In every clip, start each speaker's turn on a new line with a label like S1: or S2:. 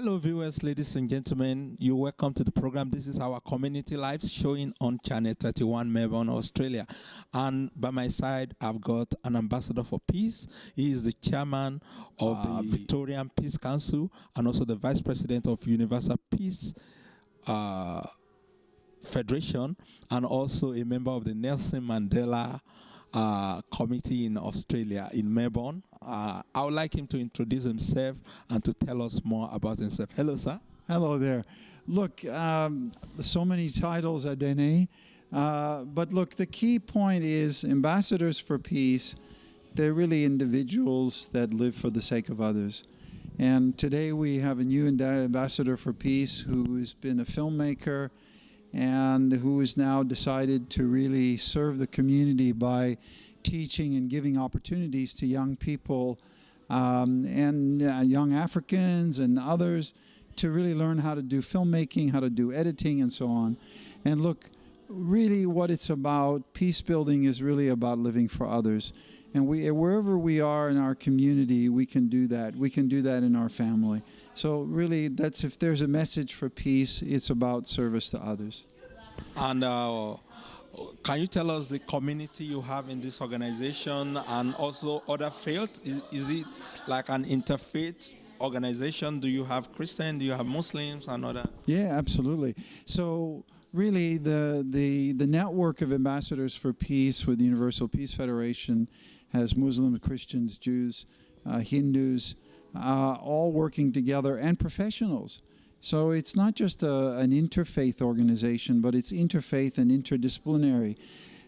S1: Hello, viewers, ladies and gentlemen. You're welcome to the program. This is our community live showing on Channel 31, Melbourne, Australia. And by my side, I've got an ambassador for peace. He is the chairman of the Victorian Peace Council and also the vice president of Universal Peace Federation, and also a member of the Nelson Mandela committee in Australia, in Melbourne. I would like him to introduce himself and to tell us more about himself. Hello, sir.
S2: Hello there. Look, so many titles, Adeniyi. But look, the key point is ambassadors for peace, they're really individuals that live for the sake of others. And today we have a new ambassador for peace who has been a filmmaker and who has now decided to really serve the community by teaching and giving opportunities to young people and young Africans and others to really learn how to do filmmaking, how to do editing, and so on. And look, really what it's about, peace building is really about living for others. And wherever we are in our community, we can do that. We can do that in our family. So really, that's, if there's a message for peace, it's about service to others.
S1: And can you tell us the community you have in this organization and also other fields? Is it like an interfaith organization? Do you have Christian? Do you have Muslims and other?
S2: Yeah, absolutely. So really, the network of ambassadors for peace with the Universal Peace Federation has Muslims, Christians, Jews, Hindus, all working together, and professionals. So it's not just an interfaith organization, but it's interfaith and interdisciplinary.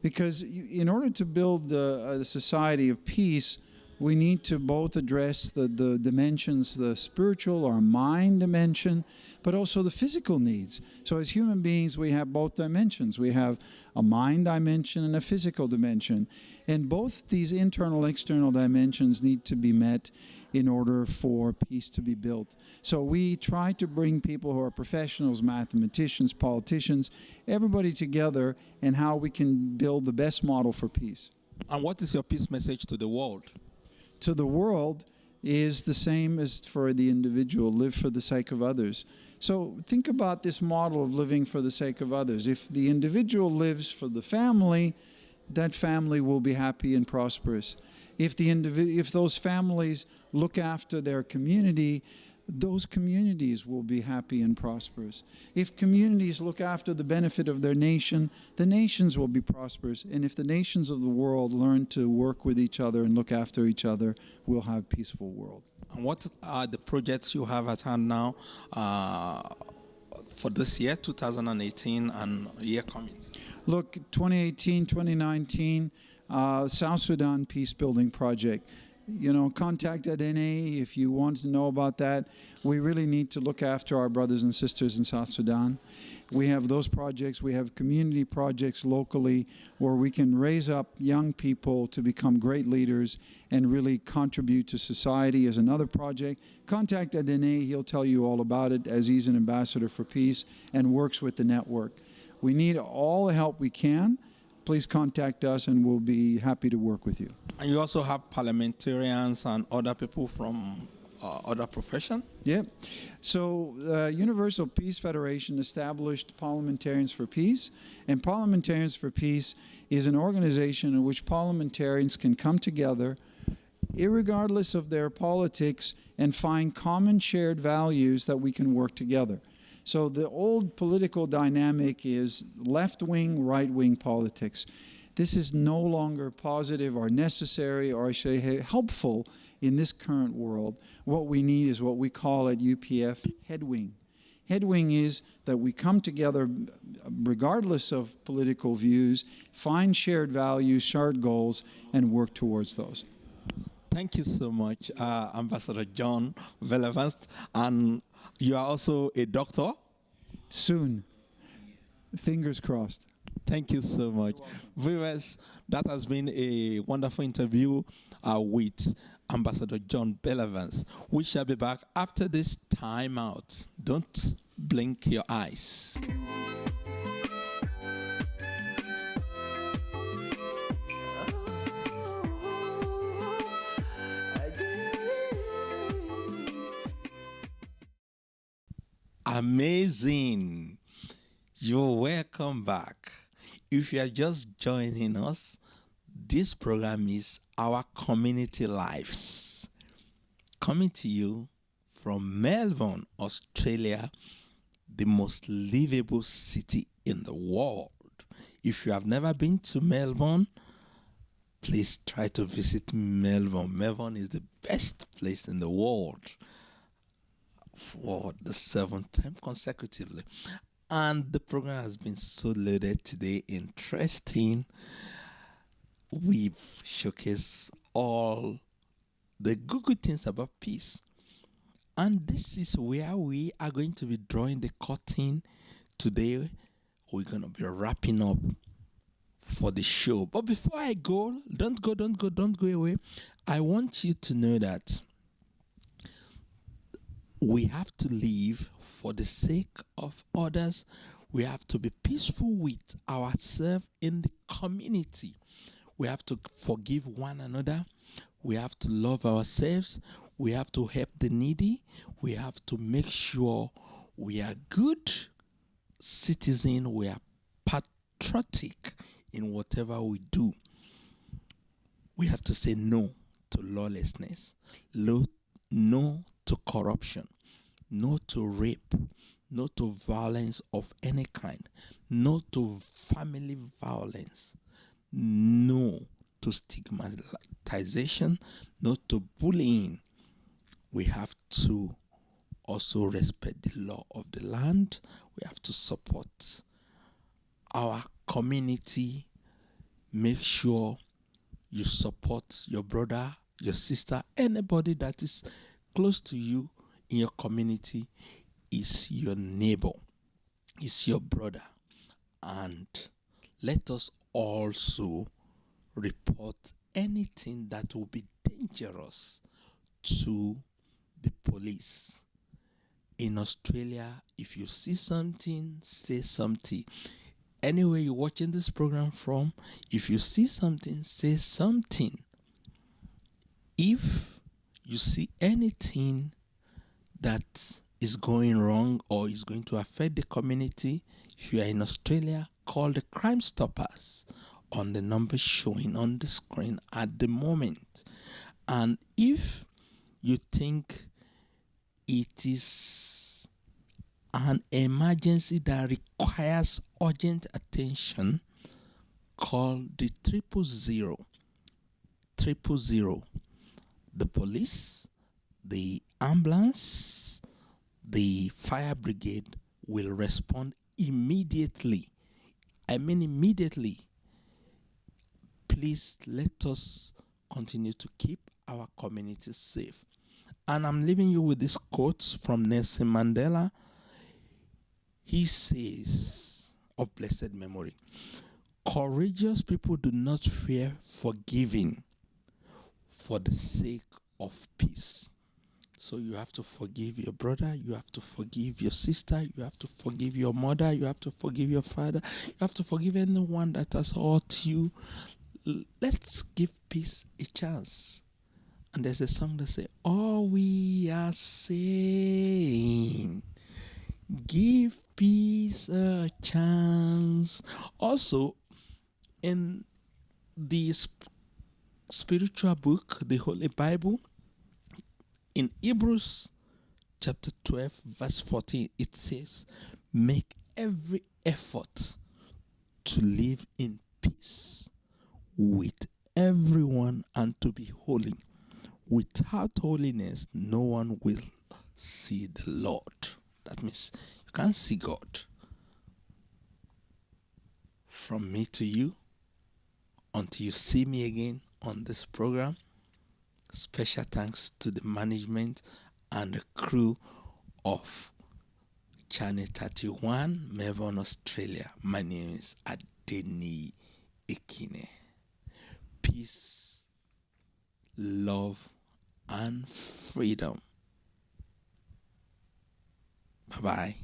S2: Because in order to build a society of peace, we need to both address the dimensions, the spiritual or mind dimension, but also the physical needs. So as human beings, we have both dimensions. We have a mind dimension and a physical dimension. And both these internal, external dimensions need to be met in order for peace to be built. So we try to bring people who are professionals, mathematicians, politicians, everybody together, and how we can build the best model for peace.
S1: And what is your peace message to the world?
S2: To the world is the same as for the individual, live for the sake of others. So think about this model of living for the sake of others. If the individual lives for the family, that family will be happy and prosperous. If those families look after their community, those communities will be happy and prosperous. If communities look after the benefit of their nation, the nations will be prosperous. And if the nations of the world learn to work with each other and look after each other, we'll have a peaceful world.
S1: And what are the projects you have at hand now for this year, 2018, and year coming?
S2: Look, 2018, 2019, South Sudan Peace Building Project. You know, contact Adeniyi if you want to know about that. We really need to look after our brothers and sisters in South Sudan. We have those projects. We have community projects locally where we can raise up young people to become great leaders and really contribute to society as another project. Contact Adeniyi. He'll tell you all about it, as he's an ambassador for peace and works with the network. We need all the help we can. Please contact us and we'll be happy to work with you.
S1: And you also have parliamentarians and other people from other professions?
S2: Yeah. So Universal Peace Federation established Parliamentarians for Peace. And Parliamentarians for Peace is an organization in which parliamentarians can come together irregardless of their politics and find common shared values that we can work together. So the old political dynamic is left-wing, right-wing politics. This is no longer positive or necessary, or I say helpful in this current world. What we need is what we call at UPF headwing. Headwing is that we come together regardless of political views, find shared values, shared goals, and work towards those.
S1: Thank you so much, Ambassador John Bellavance. And you are also a doctor?
S2: Soon. Fingers crossed.
S1: Thank you so much. Viewers, that has been a wonderful interview with Ambassador John Bellavance. We shall be back after this time out. Don't blink your eyes. Amazing. You're welcome back. If you are just joining us, this program is Our Community Lives, coming to you from Melbourne, Australia, the most livable city in the world. If you have never been to Melbourne, please try to visit Melbourne. Melbourne is the best place in the world for the 7th time consecutively. And the program has been so loaded today, interesting. We've showcased all the good things about peace. And this is where we are going to be drawing the curtain today. We're going to be wrapping up for the show. But before I go, don't go away. I want you to know that we have to live for the sake of others. We have to be peaceful with ourselves in the community. We have to forgive one another. We have to love ourselves. We have to help the needy. We have to make sure we are good citizens. We are patriotic in whatever we do. We have to say no to lawlessness, no to corruption, no to rape, no to violence of any kind, no to family violence, no to stigmatization, no to bullying. We have to also respect the law of the land. We have to support our community. Make sure you support your brother, your sister, anybody that is close to you in your community is your neighbor, is your brother. And let us also report anything that will be dangerous to the police. In Australia, if you see something, say something. Anywhere you're watching this program from, if you see something, say something. If you see anything that is going wrong or is going to affect the community, if you are in Australia, call the Crime Stoppers on the number showing on the screen at the moment. And if you think it is an emergency that requires urgent attention, call the 000. The police, the ambulance, the fire brigade will respond immediately. I mean immediately. Please let us continue to keep our community safe. And I'm leaving you with this quote from Nelson Mandela. He says, of blessed memory, courageous people do not fear forgiving for the sake of peace. So you have to forgive your brother, you have to forgive your sister, you have to forgive your mother, you have to forgive your father, you have to forgive anyone that has hurt you. Let's give peace a chance. And there's a song that says, all we are saying, give peace a chance. Also, in the spiritual book, the Holy Bible, in Hebrews chapter 12, verse 14, it says, make every effort to live in peace with everyone and to be holy. Without holiness, no one will see the Lord. That means you can't see God. From me to you, until you see me again on this program, special thanks to the management and the crew of Channel 31, Melbourne, Australia. My name is Adeniyi Ekine. Peace, love, and freedom. Bye-bye.